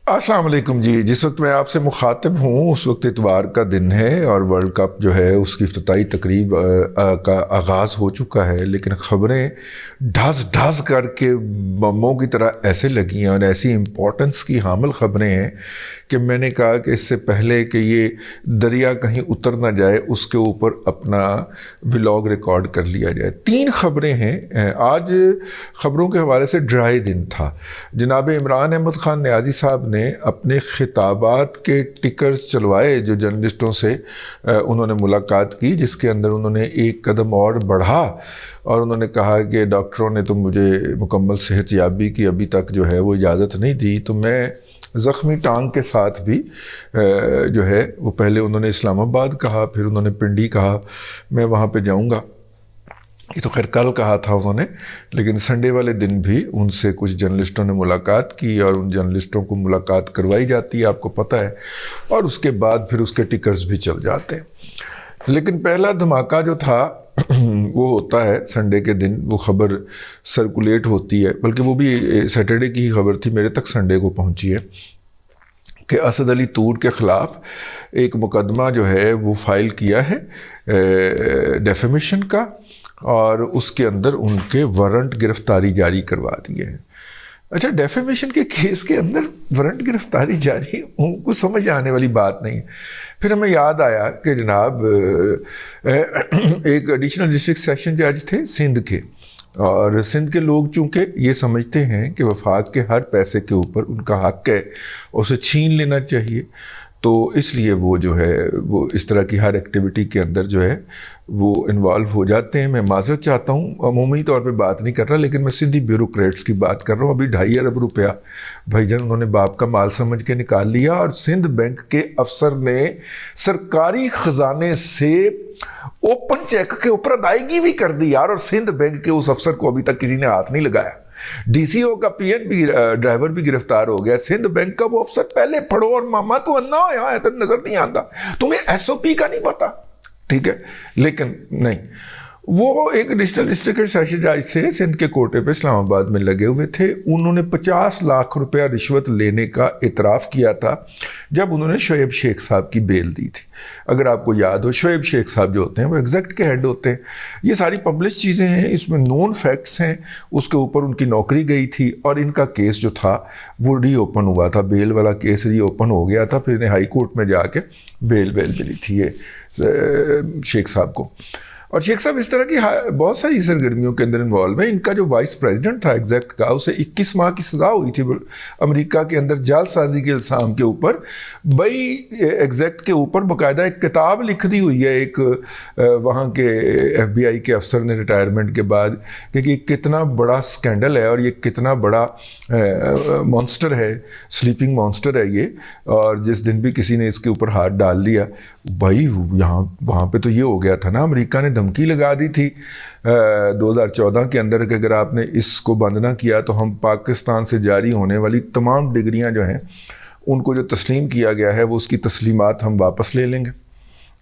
السلام علیکم جی. جس وقت میں آپ سے مخاطب ہوں اس وقت اتوار کا دن ہے اور ورلڈ کپ جو ہے اس کی افتتاحی تقریب کا آغاز ہو چکا ہے، لیکن خبریں ڈھس ڈھس کر کے بموں کی طرح ایسے لگی ہیں اور ایسی امپورٹنس کی حامل خبریں ہیں کہ میں نے کہا کہ اس سے پہلے کہ یہ دریا کہیں اتر نہ جائے اس کے اوپر اپنا ولاگ ریکارڈ کر لیا جائے. 3 خبریں ہیں. آج خبروں کے حوالے سے ڈرائی دن تھا. جناب عمران احمد خان نیازی صاحب نے اپنے خطابات کے ٹکرز چلوائے جو جرنلسٹوں سے انہوں نے ملاقات کی، جس کے اندر انہوں نے ایک قدم اور بڑھا اور انہوں نے کہا کہ ڈاکٹروں نے تو مجھے مکمل صحت یابی کی ابھی تک جو ہے وہ اجازت نہیں دی، تو میں زخمی ٹانگ کے ساتھ بھی جو ہے وہ پہلے انہوں نے اسلام آباد کہا، پھر انہوں نے پنڈی کہا، میں وہاں پہ جاؤں گا. یہ تو خیر کل کہا تھا انہوں نے، لیکن سنڈے والے دن بھی ان سے کچھ جرنلسٹوں نے ملاقات کی اور ان جرنلسٹوں کو ملاقات کروائی جاتی ہے، آپ کو پتہ ہے، اور اس کے بعد پھر اس کے ٹکرز بھی چل جاتے ہیں. لیکن پہلا دھماکہ جو تھا وہ ہوتا ہے سنڈے کے دن، وہ خبر سرکولیٹ ہوتی ہے، بلکہ وہ بھی سیٹرڈے کی ہی خبر تھی، میرے تک سنڈے کو پہنچی ہے کہ اسد علی طور کے خلاف ایک مقدمہ جو ہے وہ فائل کیا ہے ڈیفیمیشن کا، اور اس کے اندر ان کے وارنٹ گرفتاری جاری کروا دیے ہیں. اچھا، ڈیفیمیشن کے کیس کے اندر وارنٹ گرفتاری جاری ان کو سمجھ آنے والی بات نہیں ہے. پھر ہمیں یاد آیا کہ جناب ایک ایڈیشنل ڈسٹرکٹ سیشن جج تھے سندھ کے، اور سندھ کے لوگ چونکہ یہ سمجھتے ہیں کہ وفاق کے ہر پیسے کے اوپر ان کا حق ہے، اسے چھین لینا چاہیے، تو اس لیے وہ جو ہے وہ اس طرح کی ہر ایکٹیویٹی کے اندر جو ہے وہ انوالو ہو جاتے ہیں. میں معذرت چاہتا ہوں، عمومی طور پہ بات نہیں کر رہا، لیکن میں سندھی بیوروکریٹس کی بات کر رہا ہوں. ابھی 2.5 ارب روپیہ بھائی جان انہوں نے باپ کا مال سمجھ کے نکال لیا، اور سندھ بینک کے افسر نے سرکاری خزانے سے اوپن چیک کے اوپر ادائیگی بھی کر دی یار، اور سندھ بینک کے اس افسر کو ابھی تک کسی نے ہاتھ نہیں لگایا. ڈی سی او کا پی این بھی ڈرائیور بھی گرفتار ہو گیا. سندھ بینک کا وہ افسر پہلے پڑھو، اور ماما تو انا ہو یہاں تو نظر نہیں آتا، تمہیں ایس او پی کا نہیں پتا، ٹھیک ہے. لیکن نہیں، وہ ایک ڈسٹرکٹ سیشن جج سے سندھ کے کوٹے پہ اسلام آباد میں لگے ہوئے تھے. انہوں نے 50 لاکھ روپیہ رشوت لینے کا اعتراف کیا تھا جب انہوں نے شعیب شیخ صاحب کی بیل دی تھی. اگر آپ کو یاد ہو، شعیب شیخ صاحب جو ہوتے ہیں وہ ایگزیکٹ کے ہیڈ ہوتے ہیں. یہ ساری پبلش چیزیں ہیں، اس میں نون فیکٹس ہیں. اس کے اوپر ان کی نوکری گئی تھی، اور ان کا کیس جو تھا وہ ری اوپن ہوا تھا، بیل والا کیس ری اوپن ہو گیا تھا. پھر انہیں ہائی کورٹ میں جا کے بیل ملی تھی یہ شیخ صاحب کو. اور شیخ صاحب اس طرح کی بہت ساری سرگرمیوں کے اندر انوالو ہیں. ان کا جو وائس پریزیڈنٹ تھا ایگزیکٹ کا، اسے 21 ماہ کی سزا ہوئی تھی امریکہ کے اندر جعل سازی کے الزام کے اوپر. بھائی ایگزیکٹ کے اوپر باقاعدہ ایک کتاب لکھ دی ہوئی ہے ایک وہاں کے ایف بی آئی کے افسر نے ریٹائرمنٹ کے بعد، کہ یہ کتنا بڑا سکینڈل ہے اور یہ کتنا بڑا مانسٹر ہے، سلیپنگ مانسٹر ہے یہ. اور جس دن بھی کسی نے اس کے اوپر ہاتھ ڈال دیا، بھائی یہاں وہاں پہ تو یہ ہو گیا تھا نا، امریکہ نے دھمکی لگا دی تھی 2014 کے اندر کہ اگر آپ نے اس کو بند نہ کیا تو ہم پاکستان سے جاری ہونے والی تمام ڈگریاں جو ہیں ان کو جو تسلیم کیا گیا ہے وہ اس کی تسلیمات ہم واپس لے لیں گے،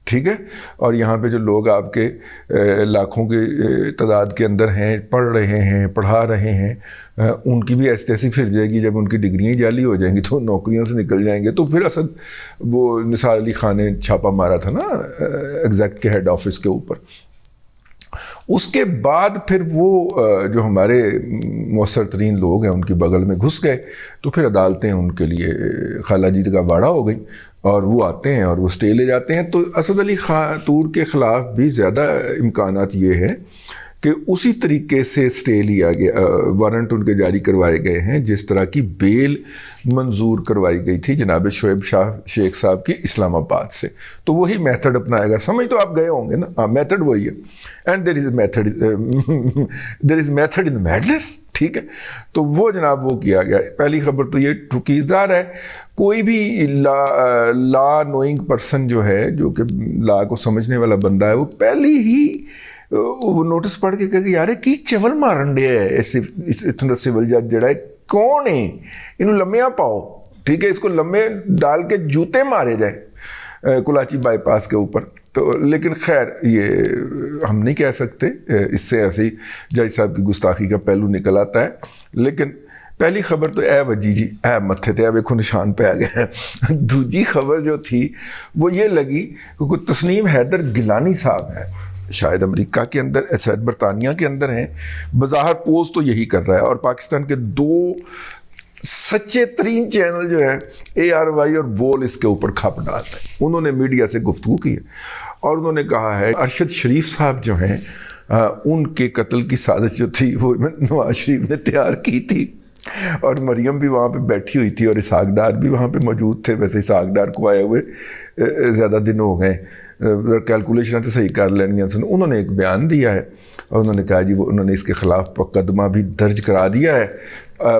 ٹھیک ہے. اور یہاں پہ جو لوگ آپ کے لاکھوں کے تعداد کے اندر ہیں، پڑھ رہے ہیں، پڑھا رہے ہیں، ان کی بھی ایسی پھر جائے گی. جب ان کی ڈگریاں جعلی ہو جائیں گی تو نوکریوں سے نکل جائیں گے. تو پھر اسد وہ نثار علی خان نے چھاپا مارا تھا نا ایگزیکٹ کے ہیڈ آفس کے اوپر. اس کے بعد پھر وہ جو ہمارے مؤثر ترین لوگ ہیں ان کی بغل میں گھس گئے، تو پھر عدالتیں ان کے لیے خالہ جی کا واڑہ ہو گئیں، اور وہ آتے ہیں اور وہ سٹے لے جاتے ہیں. تو اسد علی طور کے خلاف بھی زیادہ امکانات یہ ہیں کہ اسی طریقے سے سٹے لیا گیا، وارنٹ ان کے جاری کروائے گئے ہیں جس طرح کی بیل منظور کروائی گئی تھی جناب شعیب شیخ صاحب کی اسلام آباد سے. تو وہی میتھڈ اپنائے گا. سمجھ تو آپ گئے ہوں گے نا، ہاں میتھڈ وہی ہے. And there is method in madness, ٹھیک ہے. تو وہ جناب وہ کیا گیا. پہلی خبر تو یہ ٹھکیزدار ہے. کوئی بھی لا نوئنگ پرسن جو ہے، جو کہ لا کو سمجھنے والا بندہ ہے، وہ پہلی ہی وہ نوٹس پڑھ کے کہ یار کی چول مارن ڈیا ہے اتنا سول جج جڑا ہے کون ہے، انہوں لمحیاں پاؤ، ٹھیک ہے، اس کو لمحے ڈال کے جوتے مارے جائیں کلاچی بائی پاس کے اوپر. تو لیکن خیر یہ ہم نہیں کہہ سکتے، اس سے ایسی جج صاحب کی گستاخی کا پہلو نکل آتا ہے. لیکن پہلی خبر تو اے وجی جی اے متھے تے ویکھو نشان پہ آ گیا. دوجی خبر جو تھی وہ یہ لگی کہ کوئی تسنیم حیدر گیلانی صاحب ہے, شاید امریکہ کے اندر, شاید برطانیہ کے اندر ہیں, بظاہر پوز تو یہی کر رہا ہے, اور پاکستان کے 2 سچے ترین چینل جو ہیں ARY اور بول اس کے اوپر کھپ ڈال رہے ہیں. انہوں نے میڈیا سے گفتگو کی ہے اور انہوں نے کہا ہے ارشد شریف صاحب جو ہیں ان کے قتل کی سازش جو تھی وہ نواز شریف نے تیار کی تھی, اور مریم بھی وہاں پہ بیٹھی ہوئی تھی اور اسحاق ڈار بھی وہاں پہ موجود تھے. ویسے اسحاق ڈار کو آئے ہوئے زیادہ دن ہو گئے, کیلکولیشن تو صحیح کر لینی. انہوں نے ایک بیان دیا ہے اور انہوں نے کہا جی وہ انہوں نے اس کے خلاف مقدمہ بھی درج کرا دیا ہے,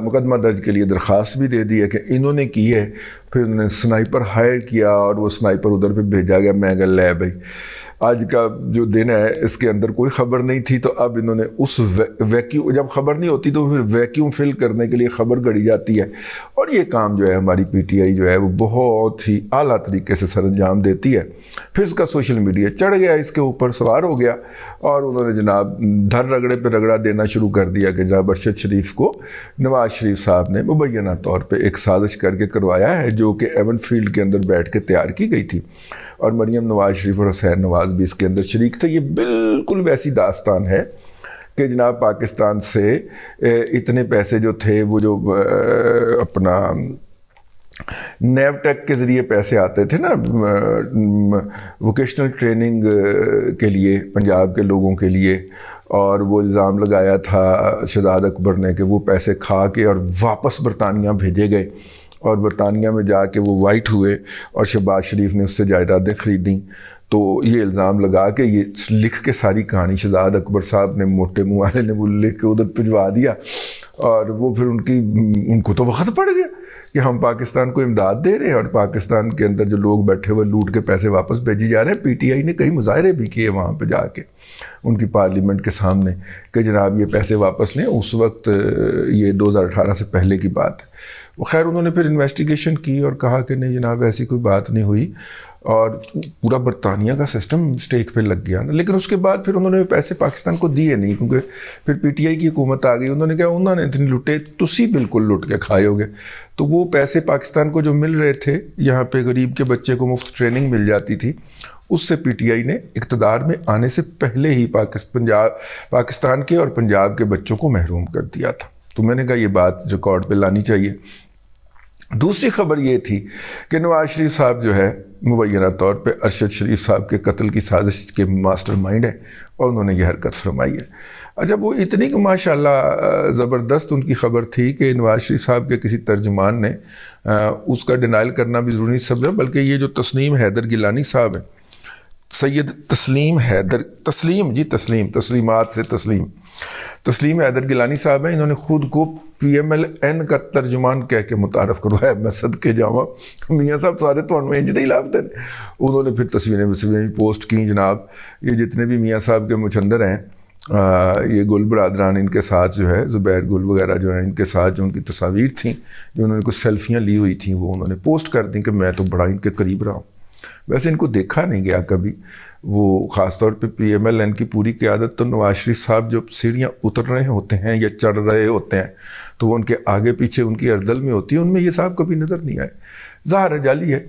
مقدمہ درج کے لیے درخواست بھی دے دی ہے کہ انہوں نے کی ہے. پھر انہوں نے سنائپر ہائر کیا اور وہ سنائپر ادھر پہ بھیجا گیا. میں کہ لے بھائی آج کا جو دن ہے اس کے اندر کوئی خبر نہیں تھی, تو اب انہوں نے اس ویکیوم, جب خبر نہیں ہوتی تو پھر ویکیوم فل کرنے کے لیے خبر گھڑی جاتی ہے, اور یہ کام جو ہے ہماری PTI جو ہے وہ بہت ہی اعلیٰ طریقے سے سر انجام دیتی ہے. پھر اس کا سوشل میڈیا چڑھ گیا, اس کے اوپر سوار ہو گیا, اور انہوں نے جناب دھر رگڑے پہ رگڑا دینا شروع کر دیا کہ جناب ارشد شریف کو نواز شریف صاحب نے مبینہ طور پہ ایک سازش کر کے کروایا ہے جو کہ ایون فیلڈ کے اندر بیٹھ کے تیار کی گئی تھی, اور مریم نواز شریف اور حسین نواز بھی اس کے اندر شریک تھے. یہ بالکل ویسی داستان ہے کہ جناب پاکستان سے اتنے پیسے جو تھے وہ جو اپنا نیو ٹیک کے ذریعے پیسے آتے تھے نا ووکیشنل ٹریننگ کے لیے پنجاب کے لوگوں کے لیے, اور وہ الزام لگایا تھا شہزاد اکبر نے کہ وہ پیسے کھا کے اور واپس برطانیہ بھیجے گئے, اور برطانیہ میں جا کے وہ وائٹ ہوئے اور شہباز شریف نے اس سے جائیدادیں خریدیں. تو یہ الزام لگا کے یہ لکھ کے ساری کہانی شہزاد اکبر صاحب نے موٹے منہ والے نے وہ لکھ کے ادھر بھجوا دیا, اور وہ پھر ان کو تو وقت پڑ گیا کہ ہم پاکستان کو امداد دے رہے ہیں اور پاکستان کے اندر جو لوگ بیٹھے ہوئے لوٹ کے پیسے واپس بھیجی جا رہے ہیں. PTI نے کئی مظاہرے بھی کیے وہاں پہ جا کے ان کی پارلیمنٹ کے سامنے کہ جناب یہ پیسے واپس لیں. اس وقت یہ 2018 سے پہلے کی بات ہے. خیر انہوں نے پھر انویسٹیگیشن کی اور کہا کہ نہیں جناب ایسی کوئی بات نہیں ہوئی, اور پورا برطانیہ کا سسٹم اسٹیک پہ لگ گیا نا. لیکن اس کے بعد پھر انہوں نے پیسے پاکستان کو دیے نہیں, کیونکہ پھر PTI کی حکومت آ گئی. انہوں نے کہا انہوں نے اتنے لٹے, تسی بالکل لٹ کے کھائے ہوگے. تو وہ پیسے پاکستان کو جو مل رہے تھے, یہاں پہ غریب کے بچے کو مفت ٹریننگ مل جاتی تھی, اس سے PTI نے اقتدار میں آنے سے پہلے ہی پاکستان کے اور پنجاب کے بچوں کو محروم کر دیا تھا. تو میں نے کہا یہ بات ریکارڈ پہ لانی چاہیے. دوسری خبر یہ تھی کہ نواز شریف صاحب جو ہے مبینہ طور پہ ارشد شریف صاحب کے قتل کی سازش کے ماسٹر مائنڈ ہیں, اور انہوں نے یہ حرکت فرمائی ہے. اچھا وہ اتنی کہ ماشاءاللہ زبردست ان کی خبر تھی کہ نواز شریف صاحب کے کسی ترجمان نے اس کا ڈینائل کرنا بھی ضروری نہیں سمجھا, بلکہ یہ جو تسنیم حیدر گیلانی صاحب ہیں, سید تسلیم حیدر, تسلیمات سے تسلیم حیدر گیلانی صاحب ہیں, انہوں نے خود کو PMLN کا ترجمان کہہ کے متعارف کروایا. میں صدقے جاواں میاں صاحب سارے تو انج دے لافتے ہیں. انہوں نے پھر تصویریں پوسٹ کی. جناب یہ جتنے بھی میاں صاحب کے مچندر ہیں, یہ گل برادران ان کے ساتھ جو ہے زبیر گل وغیرہ جو ہیں ان کے ساتھ جو ان کی تصاویر تھیں جو انہوں نے کچھ سیلفیاں لی ہوئی تھیں, وہ انہوں نے پوسٹ کر دیں کہ میں تو بڑا ان کے قریب رہا ہوں. ویسے ان کو دیکھا نہیں گیا کبھی. وہ خاص طور پہ PMLN کی پوری قیادت تو نواز شریف صاحب جو سیڑھیاں اتر رہے ہوتے ہیں یا چڑھ رہے ہوتے ہیں تو وہ ان کے آگے پیچھے ان کی اردل میں ہوتی ہے, ان میں یہ صاحب کبھی نظر نہیں آئے. ظاہر جعلی ہے.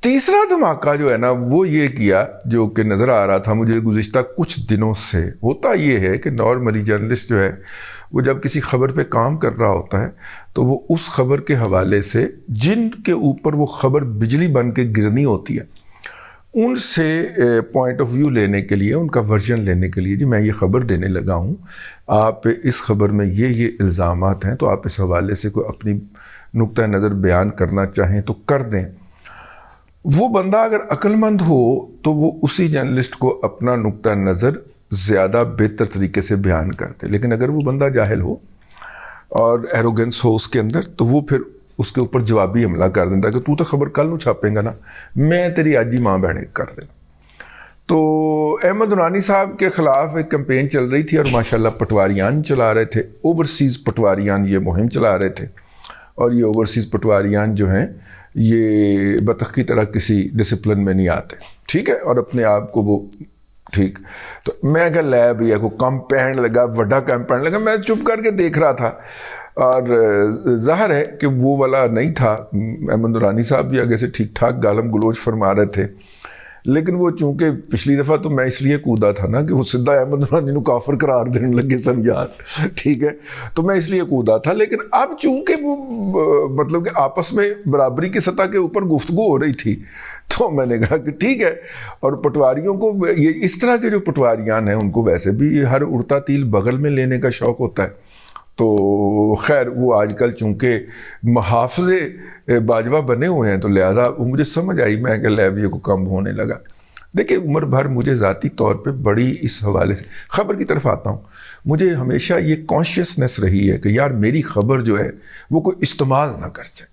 تیسرا دھماکہ جو ہے نا وہ یہ کیا جو کہ نظر آ رہا تھا مجھے گزشتہ کچھ دنوں سے. ہوتا یہ ہے کہ نارملی جرنلسٹ جو ہے وہ جب کسی خبر پہ کام کر رہا ہوتا ہے تو وہ اس خبر کے حوالے سے جن کے اوپر وہ خبر بجلی بن کے گرنی ہوتی ہے ان سے پوائنٹ آف ویو لینے کے لیے, ان کا ورژن لینے کے لیے, جی میں یہ خبر دینے لگا ہوں, آپ اس خبر میں یہ الزامات ہیں, تو آپ اس حوالے سے کوئی اپنی نقطہ نظر بیان کرنا چاہیں تو کر دیں. وہ بندہ اگر عقل مند ہو تو وہ اسی جرنلسٹ کو اپنا نقطہ نظر زیادہ بہتر طریقے سے بیان کرتے. لیکن اگر وہ بندہ جاہل ہو اور ایروگنس ہو اس کے اندر تو وہ پھر اس کے اوپر جوابی حملہ کر دیتا کہ تو خبر کل نو چھاپیں گا نا, میں تیری آج ہی ماں بہنے کر دینا. تو احمد نورانی صاحب کے خلاف ایک کمپین چل رہی تھی اور ماشاءاللہ پٹواریان چلا رہے تھے, اوورسیز پٹواریان یہ مہم چلا رہے تھے, اور یہ اوورسیز پٹواریان جو ہیں یہ بطخ کی طرح کسی ڈسپلن میں نہیں آتے, ٹھیک ہے, اور اپنے آپ کو وہ ٹھیک. تو میں کہ لے بھی ہے کوئی کیمپین لگا, بڑا کیمپین لگا, میں چپ کر کے دیکھ رہا تھا. اور ظاہر ہے کہ وہ والا نہیں تھا. احمد نورانی صاحب بھی آگے سے ٹھیک ٹھاک گالم گلوچ فرما رہے تھے, لیکن وہ چونکہ پچھلی دفعہ تو میں اس لیے کودا تھا نا کہ وہ سدھا احمد نورانی نو کافر قرار دینے لگے سن یار, ٹھیک ہے, تو میں اس لیے کودا تھا. لیکن اب چونکہ وہ مطلب کہ آپس میں برابری کی سطح کے اوپر گفتگو ہو رہی تھی, تو میں نے کہا کہ ٹھیک ہے. اور پٹواریوں کو یہ اس طرح کے جو پٹواریان ہیں ان کو ویسے بھی ہر اڑتا تیل بغل میں لینے کا شوق ہوتا ہے. تو خیر وہ آج کل چونکہ محافظ باجوہ بنے ہوئے ہیں تو لہٰذا وہ مجھے سمجھ آئی, میں کہ لیویے کو کم ہونے لگا. دیکھیں عمر بھر مجھے ذاتی طور پہ بڑی اس حوالے سے خبر کی طرف آتا ہوں, مجھے ہمیشہ یہ کانشیسنس رہی ہے کہ یار میری خبر جو ہے وہ کوئی استعمال نہ کر جائے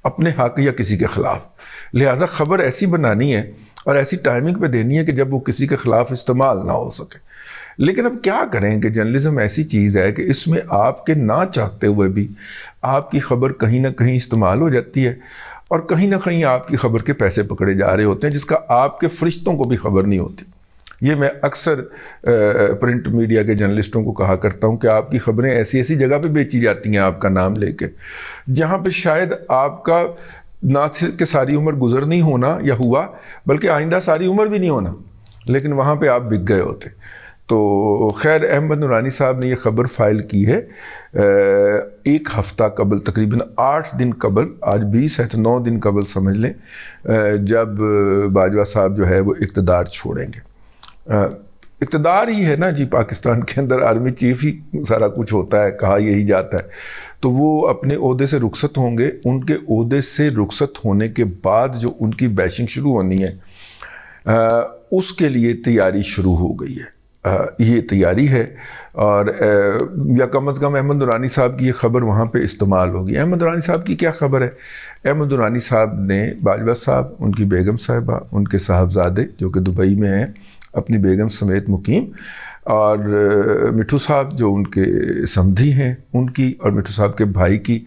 اپنے حق یا کسی کے خلاف. لہٰذا خبر ایسی بنانی ہے اور ایسی ٹائمنگ پہ دینی ہے کہ جب وہ کسی کے خلاف استعمال نہ ہو سکے. لیکن اب کیا کریں کہ جرنلزم ایسی چیز ہے کہ اس میں آپ کے نہ چاہتے ہوئے بھی آپ کی خبر کہیں نہ کہیں استعمال ہو جاتی ہے, اور کہیں نہ کہیں آپ کی خبر کے پیسے پکڑے جا رہے ہوتے ہیں جس کا آپ کے فرشتوں کو بھی خبر نہیں ہوتی. یہ میں اکثر پرنٹ میڈیا کے جرنلسٹوں کو کہا کرتا ہوں کہ آپ کی خبریں ایسی ایسی جگہ پہ بیچی جاتی ہیں آپ کا نام لے کے, جہاں پہ شاید آپ کا نہ صرف کہ ساری عمر گزر نہیں ہونا یا ہوا, بلکہ آئندہ ساری عمر بھی نہیں ہونا, لیکن وہاں پہ آپ بک گئے ہوتے. تو خیر احمد نورانی صاحب نے یہ خبر فائل کی ہے ایک ہفتہ قبل, تقریباً 8 دن قبل, آج 20 ہے تو 9 دن قبل سمجھ لیں, جب باجوہ صاحب جو ہے وہ اقتدار چھوڑیں گے. اقتدار ہی ہے نا جی, پاکستان کے اندر آرمی چیف ہی سارا کچھ ہوتا ہے, کہا یہی جاتا ہے. تو وہ اپنے عہدے سے رخصت ہوں گے. ان کے عہدے سے رخصت ہونے کے بعد جو ان کی بیشنگ شروع ہونی ہے اس کے لیے تیاری شروع ہو گئی ہے. یہ تیاری ہے, اور یا کم از کم احمد نورانی صاحب کی یہ خبر وہاں پہ استعمال ہوگی. احمد نورانی صاحب کی کیا خبر ہے؟ احمد نورانی صاحب نے باجوہ صاحب, ان کی بیگم صاحبہ, ان کے صاحبزادے جو کہ دبئی میں ہیں اپنی بیگم سمیت مقیم, اور مٹھو صاحب جو ان کے سمدھی ہیں ان کی, اور مٹھو صاحب کے بھائی کی,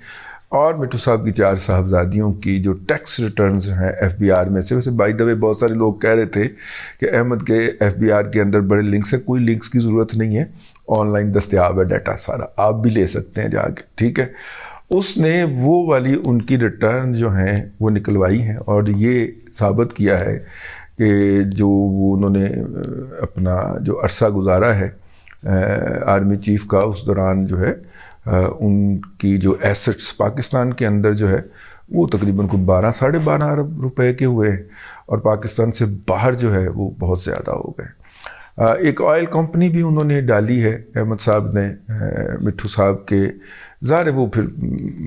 اور مٹھو صاحب کی 4 صاحبزادیوں کی جو ٹیکس ریٹرنز ہیں ایف بی آر میں سے. ویسے بائی دا وے بہت سارے لوگ کہہ رہے تھے کہ احمد کے ایف بی آر کے اندر بڑے لنکس ہیں. کوئی لنکس کی ضرورت نہیں ہے, آن لائن دستیاب ہے ڈیٹا سارا, آپ بھی لے سکتے ہیں جا کے, ٹھیک ہے. اس نے وہ والی ان کی ریٹرن جو ہیں وہ نکلوائی ہیں, اور یہ ثابت کیا ہے کہ جو وہ انہوں نے اپنا جو عرصہ گزارا ہے آرمی چیف کا, اس دوران جو ہے ان کی جو ایسٹس پاکستان کے اندر جو ہے وہ تقریباً کوئی 12-12.5 ارب روپے کے ہوئے ہیں, اور پاکستان سے باہر جو ہے وہ بہت زیادہ ہو گئے. ایک آئل کمپنی بھی انہوں نے ڈالی ہے احمد صاحب نے مٹھو صاحب کے, ظاہر ہے وہ پھر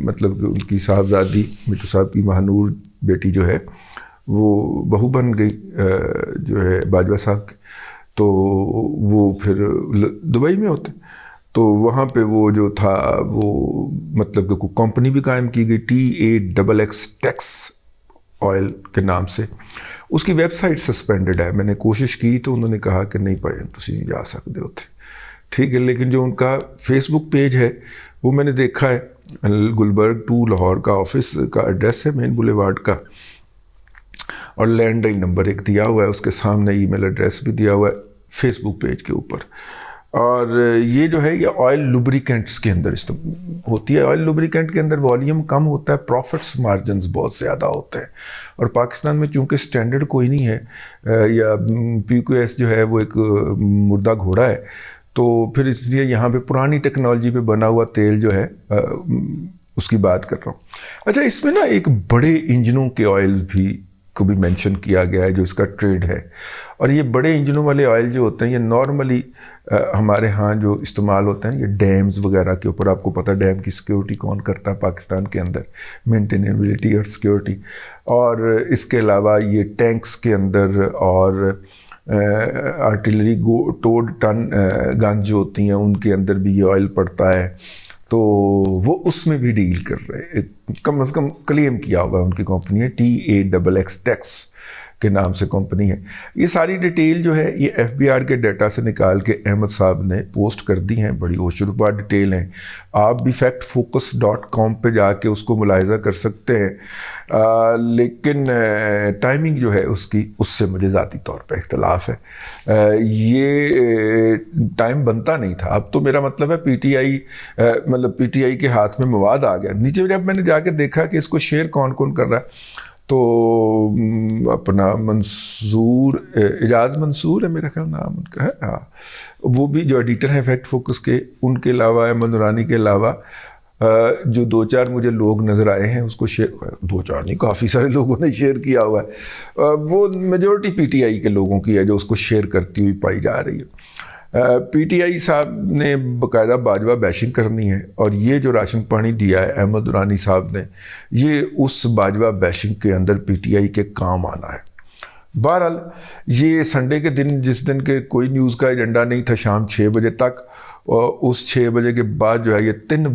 مطلب کہ ان کی صاحبزادی مٹھو صاحب کی مہنور بیٹی جو ہے وہ بہو بن گئی جو ہے باجوہ صاحب کی, تو وہ پھر دبئی میں ہوتے. تو وہاں پہ وہ جو تھا وہ مطلب کہ کوئی کمپنی بھی قائم کی گئی TAXX ٹیکس آئل کے نام سے. اس کی ویب سائٹ سسپینڈڈ ہے. میں نے کوشش کی تو انہوں نے کہا کہ نہیں پائے تسی نہیں جا سکتے ہوتے, ٹھیک ہے. لیکن جو ان کا فیس بک پیج ہے وہ میں نے دیکھا ہے, گلبرگ 2 لاہور کا آفس کا ایڈریس ہے, مین بولیوارڈ کا, اور لینڈ لائن نمبر 1 دیا ہوا ہے, اس کے سامنے ای میل ایڈریس بھی دیا ہوا ہے فیس بک پیج کے اوپر. اور یہ جو ہے یہ آئل لوبریکنٹس کے اندر ہوتی ہے. آئل لوبریکنٹ کے اندر والیوم کم ہوتا ہے, پروفٹس مارجنز بہت زیادہ ہوتے ہیں, اور پاکستان میں چونکہ سٹینڈرڈ کوئی نہیں ہے, یا PQS جو ہے وہ ایک مردہ گھوڑا ہے, تو پھر اس لیے یہاں پہ پرانی ٹیکنالوجی پہ بنا ہوا تیل جو ہے اس کی بات کر رہا ہوں. اچھا, اس میں نا ایک بڑے انجنوں کے آئلز بھی کو بھی مینشن کیا گیا ہے جو اس کا ٹریڈ ہے, اور یہ بڑے انجنوں والے آئل جو ہوتے ہیں یہ نارملی ہمارے ہاں جو استعمال ہوتے ہیں یہ ڈیمز وغیرہ کے اوپر. آپ کو پتہ ڈیم کی سیکیورٹی کون کرتا ہے پاکستان کے اندر, مینٹینیبلٹی اور سیکیورٹی, اور اس کے علاوہ یہ ٹینکس کے اندر اور آرٹلری ٹوڈ ٹن گن جو ہوتی ہیں ان کے اندر بھی یہ آئل پڑتا ہے. تو وہ اس میں بھی ڈیل کر رہے ہیں, کم از کم کلیم کیا ہوا ہے ان کی کمپنی ہے TAXX ٹیکس کے نام سے کمپنی ہے. یہ ساری ڈیٹیل جو ہے یہ FBR کے ڈیٹا سے نکال کے احمد صاحب نے پوسٹ کر دی ہیں. بڑی ہوشربا ڈیٹیل ہیں. آپ بھی factfocus.com پہ جا کے اس کو ملاحظہ کر سکتے ہیں. لیکن ٹائمنگ جو ہے اس سے مجھے ذاتی طور پہ اختلاف ہے. یہ ٹائم بنتا نہیں تھا. اب تو میرا مطلب ہے PTI کے ہاتھ میں مواد آ گیا. نیچے جب میں نے جا کے دیکھا کہ اس کو شیئر کون کون کر رہا ہے تو اپنا اعجاز منصور ہے میرا خیال نام ان کا ہے. ہاں وہ بھی جو ایڈیٹر ہیں فیکٹ فوکس کے، ان کے علاوہ احمد نورانی کے علاوہ جو 2-4 مجھے لوگ نظر آئے ہیں اس کو شیئر، 2-4 نہیں کافی سارے لوگوں نے شیئر کیا ہوا ہے. وہ میجورٹی PTI کے لوگوں کی ہے جو اس کو شیئر کرتی ہوئی پائی جا رہی ہے. PTI صاحب نے باقاعدہ باجوہ بیشنگ کرنی ہے، اور یہ جو راشن پانی دیا ہے احمد نورانی صاحب نے، یہ اس باجوہ بیشنگ کے اندر PTI کے کام آنا ہے. بہرحال یہ سنڈے کے دن، جس دن کے کوئی نیوز کا ایجنڈا نہیں تھا، شام 6 بجے تک، اور اس 6 بجے کے بعد جو ہے یہ 3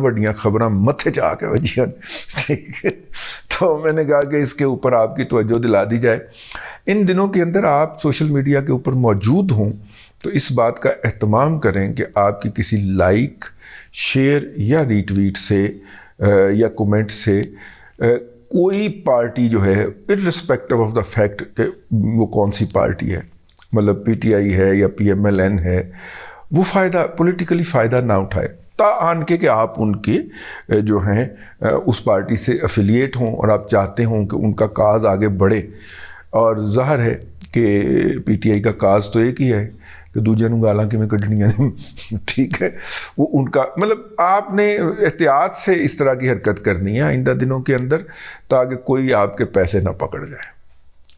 وڈیاں خبراں متھے چاہ کے وجیاں. ٹھیک ہے، تو میں نے کہا کہ اس کے اوپر آپ کی توجہ دلا دی جائے. ان دنوں کے اندر آپ سوشل میڈیا کے اوپر موجود ہوں تو اس بات کا اہتمام کریں کہ آپ کی کسی لائک، شیئر یا ری ٹویٹ سے یا کومنٹ سے کوئی پارٹی جو ہے irrespective آف دا فیکٹ کہ وہ کون سی پارٹی ہے، مطلب PTI ہے یا PMLN ہے، وہ پولیٹیکلی فائدہ نہ اٹھائے، تاآن کہ آپ ان کے جو ہیں اس پارٹی سے افیلیٹ ہوں اور آپ چاہتے ہوں کہ ان کا کاز آگے بڑھے. اور ظاہر ہے کہ PTI کا کاز تو ایک ہی ہے کہ دوجے نوں گالاں کیویں کڈنیاں. ٹھیک ہے، وہ ان کا مطلب آپ نے احتیاط سے اس طرح کی حرکت کرنی ہے آئندہ دنوں کے اندر تاکہ کوئی آپ کے پیسے نہ پکڑ جائے.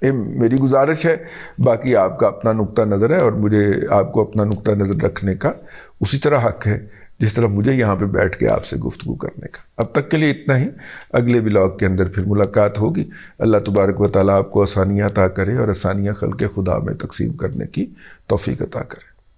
یہ میری گزارش ہے. باقی آپ کا اپنا نقطہ نظر ہے اور مجھے آپ کو اپنا نقطہ نظر رکھنے کا اسی طرح حق ہے جس طرح مجھے یہاں پہ بیٹھ کے آپ سے گفتگو کرنے کا. اب تک کے لیے اتنا ہی. اگلے ولاگ کے اندر پھر ملاقات ہوگی. اللہ تبارک و تعالیٰ آپ کو آسانیاں عطا کرے اور آسانیاں خلق خدا میں تقسیم کرنے کی توفیق عطا کرے.